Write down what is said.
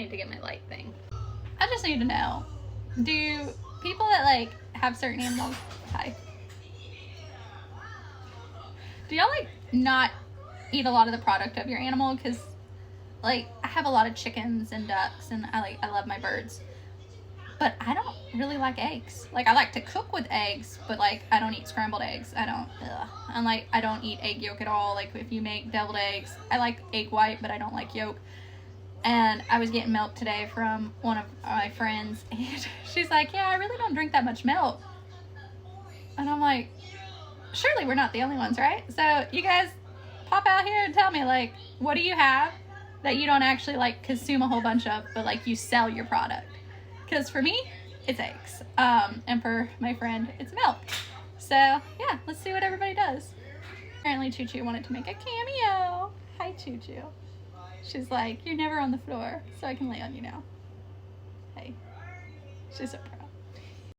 need to get my light thing. I just need to know, do people that like have certain animals, do y'all like not eat a lot of the product of your animal? Because like I have a lot of chickens and ducks, and I love my birds, but I don't really like eggs. Like I like to cook with eggs, but like I don't eat scrambled eggs. And like I don't eat egg yolk at all. Like if you make deviled eggs, I like egg white, but I don't like yolk. And I was getting milk today from one of my friends, and she's like, yeah, I really don't drink that much milk. And I'm like, surely we're not the only ones, right? So you guys pop out here and tell me, like, what do you have that you don't actually like consume a whole bunch of, but like you sell your product? Because for me, it's eggs. And for my friend, it's milk. So yeah, let's see what everybody does. Apparently Choo Choo wanted to make a cameo. Hi, Choo Choo. She's like, you're never on the floor, so I can lay on you now. Hey. She's so proud.